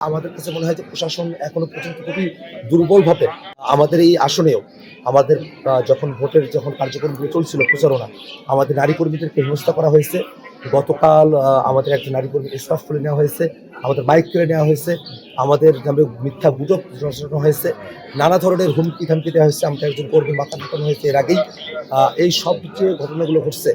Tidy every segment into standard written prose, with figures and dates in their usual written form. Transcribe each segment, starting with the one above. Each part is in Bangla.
আমাদের কাছে মনে হয় যে প্রশাসন এখনো পর্যন্ত খুবই দুর্বলভাবে আমাদের এই আসনেও আমাদের যখন ভোটের কার্যক্রমগুলো চলছিল প্রচারণা, আমাদের নারী কর্মীদেরকে হেনস্থা করা হয়েছে। গতকাল আমাদের একজন নারী কর্মী স্টাফ করে নেওয়া হয়েছে, আমাদের বাইক কেড়ে নেওয়া হয়েছে, আমাদের নামে মিথ্যা গুজব রটানো হয়েছে, নানা ধরনের হুমকি ধামকি দেওয়া হয়েছে। আমরা একজন কর্মীর মাথা ফাটানো হয়েছে এর আগেই। এই সব যে ঘটনাগুলো ঘটছে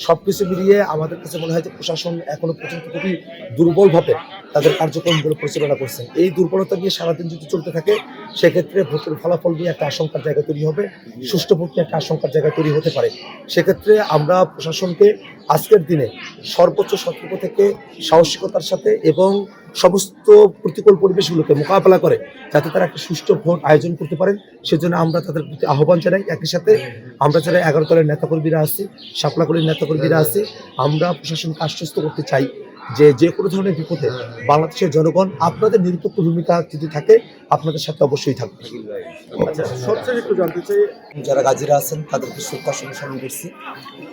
সবকিছু মিলিয়ে আমাদের কাছে মনে হয় যে প্রশাসন এখনো পর্যন্ত খুবই দুর্বলভাবে তাদের কার্যক্রমগুলো পরিচালনা করছেন। এই দুর্বলতা নিয়ে সারাদিন যদি চলতে থাকে সেক্ষেত্রে ভোটের ফলাফল নিয়ে একটা আশঙ্কার জায়গা তৈরি হবে, সুষ্ঠু ভোট নিয়ে একটা আশঙ্কার জায়গা তৈরি হতে পারে। সেক্ষেত্রে আমরা প্রশাসনকে আজকের দিনে সর্বোচ্চ সতর্ক থেকে সাহসিকতার সাথে এবং সমস্ত প্রতিকূল পরিবেশগুলোকে মোকাবেলা করে যাতে তারা একটা সুষ্ঠু ভোট আয়োজন করতে পারেন, সেজন্য আমরা তাদের প্রতি আহ্বান জানাই। একই সাথে আমরা যারা 11 দলের নেতাকর্মীরা আছি, শাপলাকলির নেতাকর্মীরা আছি, আমরা প্রশাসনকে আশ্বস্ত করতে চাই যে কোনো ধরনের বিপদে বাংলাদেশের জনগণ আপনাদের নিরপেক্ষ ভূমিকা যদি থাকে আপনাদের সাথে অবশ্যই থাকবে। আচ্ছা, সবচেয়ে একটু জানতে চাই, যারা গাজীরা আছেন তাদেরকে শ্রদ্ধা অনুসরণ করছি।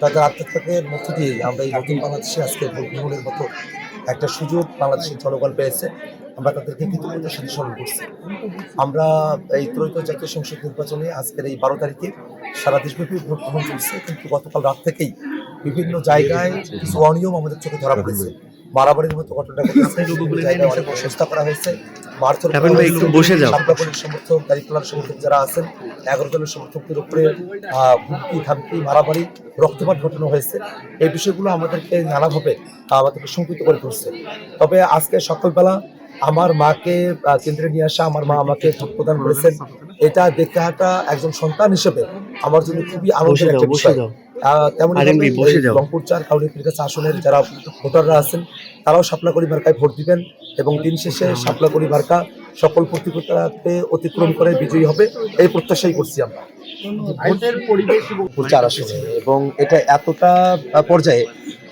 তাদের আত্মত্যাগের মধ্য দিয়ে আমরা এই নতুন বাংলাদেশে আজকে ভোট গ্রহণের মতো একটা সুযোগ বাংলাদেশের জনগণ পেয়েছে। আমরা তাদেরকে কৃতজ্ঞতার সাথে স্মরণ করছি। আমরা এই ত্রয়োদশ জাতীয় সংসদ নির্বাচনে আজকের এই 12 তারিখে সারা দেশব্যাপী ভোট গ্রহণ চলছে, কিন্তু গতকাল রাত থেকেই বিভিন্ন জায়গায় কিছু অনিয়ম আমাদের চোখে ধরা পড়েছে। মারামারির মতো ঘটনা ঘটেছে, বিভিন্ন জায়গায় অনেক চেষ্টা করা হয়েছে, মারধর সমর্থক, দাঁড়িপাল্লার সমর্থক যারা আছেন, 11 দলের সমর্থকদের উপরে হুমকি ধামকি, মারামারি, রক্তপাত ঘটানো হয়েছে। এই বিষয়গুলো আমাদেরকে নানাভাবে আমাদেরকে শঙ্কিত করে তুলছে। তবে আজকে সকালবেলা আমার মাকে কেন্দ্রে নিয়ে আসা, আমার মা আমাকে ভোট প্রদান করেছেন, এটা দেখে হাঁটা একজন সন্তান হিসেবে আমার জন্য খুবই আনন্দের একটা বিষয়। তেমনই রংপুর 4 কাউনিয়া পীরগাছা আসনের যারা ভোটাররা আছেন তারাও শাপলাকলি মার্কায় ভোট দিবেন এবং দিন শেষে শাপলাকলি মার্কা সকল প্রতিকূলতাকে অতিক্রম করে বিজয়ী হবে, এই প্রত্যাশাই করছি আমরা। ভোটের পরিবেশ রংপুর 4 আসনে এবং এটা এতটা পর্যায়ে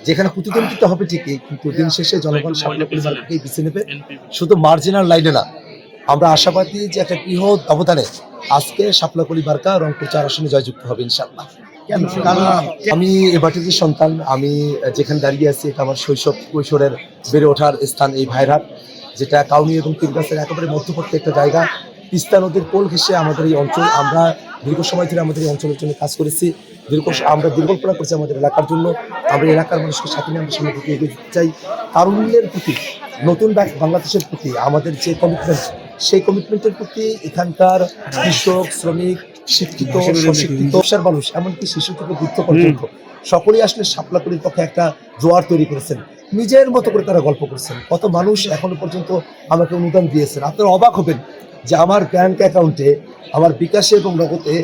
যেখানে প্রতিদ্বন্দ্বিতা হবে ঠিকই, কিন্তু দিন শেষে জনগণ শাপলাকলি মার্কাকেই বেছে নেবে। শুধু মার্জিনাল লাইনে না, আমরা আশাবাদী যে একটা বৃহৎ ব্যবধানে আজকে শাপলাকলি মার্কা রংপুর 4 আসনে জয়যুক্ত হবে ইনশাআল্লাহ। আমি এ বাটির সন্তান, আমি যেখানে দাঁড়িয়ে আছি এটা আমার শৈশব কৈশোরের বেড়ে ওঠার স্থান, এই ভাইরহাট, যেটা কাউনিয়া এবং পীরগাছার একেবারে মধ্যবর্তী একটা জায়গা। তিস্তা নদীর কোল ঘেঁষে আমাদের এই অঞ্চল। আমরা দীর্ঘ সময় ধরে আমাদের এই অঞ্চলের জন্য কাজ করেছি, আমরা দুর্বলপনা করছি আমাদের এলাকার জন্য। আমরা এলাকার মানুষকে সাথে নিয়ে আমরা সামনে দিকে এগিয়ে যেতে চাই। তারুণ্যের প্রতি, নতুন বাংলাদেশের প্রতি আমাদের যে কমিটমেন্ট, সেই কমিটমেন্টের প্রতি এখানকার কৃষক, শ্রমিক, শিক্ষিত, অশিক্ষিত, ব্যবসার মানুষ, এমনকি শিশু থেকে বৃদ্ধ পর্যন্ত সকলেই আসলে শাপলাকলির পক্ষে একটা জোয়ার তৈরি করেছেন। নিজের মতো করে তারা গল্প করছেন। কত মানুষ এখনো পর্যন্ত আমাকে অনুদান দিয়েছেন। আপনারা অবাক হবেন যে আমার ব্যাংক অ্যাকাউন্টে, আমার বিকাশে এবং নগদে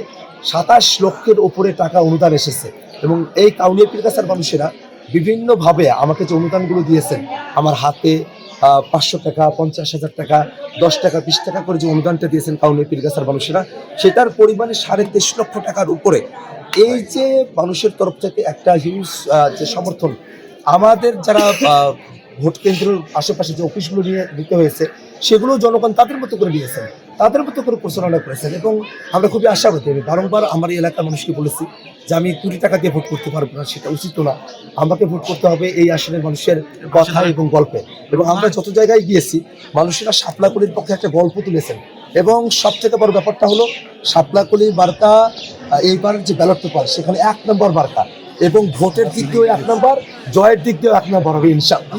27 লক্ষের উপরে টাকা অনুদান এসেছে। এবং এই কাউনিয়া পীরগাছার মানুষেরা বিভিন্নভাবে আমাকে যে অনুদানগুলো দিয়েছেন, আমার হাতে 500 টাকা, 50,000 টাকা, 10 টাকা, 20 টাকা করে যে অনুদানটা দিয়েছেন কাউনিয়া পীরগাছার মানুষেরা, সেটার পরিমাণে 23.5 লক্ষ টাকার উপরে। এই যে মানুষের তরফ থেকে একটা হিউজ যে সমর্থন, আমাদের যারা ভোট কেন্দ্রের আশেপাশে যে অফিসগুলো নিয়ে দিতে হয়েছে সেগুলো জনগণ তাদের মতো করে নিয়েছেন, তাদের মতো করে পরিচালনা করেছেন। এবং আমরা খুবই আশাবাদী। আমি বারংবার আমার এই এলাকার মানুষকে বলেছি যে আমি 20 টাকা দিয়ে ভোট করতে পারবো না, সেটা উচিত না। আমাকে ভোট করতে হবে এই আসনের মানুষের কথা এবং গল্পে। এবং আমরা যত জায়গায় গিয়েছি মানুষেরা শাপলাকলির পক্ষে একটা গল্প তুলেছেন। এবং সবথেকে বড় ব্যাপারটা হলো শাপলাকলি মার্কা এইবার যে ব্যালট পেপার সেখানে 1 নম্বর মার্কা, এবং ভোটের দিক দিয়েও 1 নম্বর, জয়ের দিক দিয়েও 1 নম্বর হবে ইনশাআল্লাহ।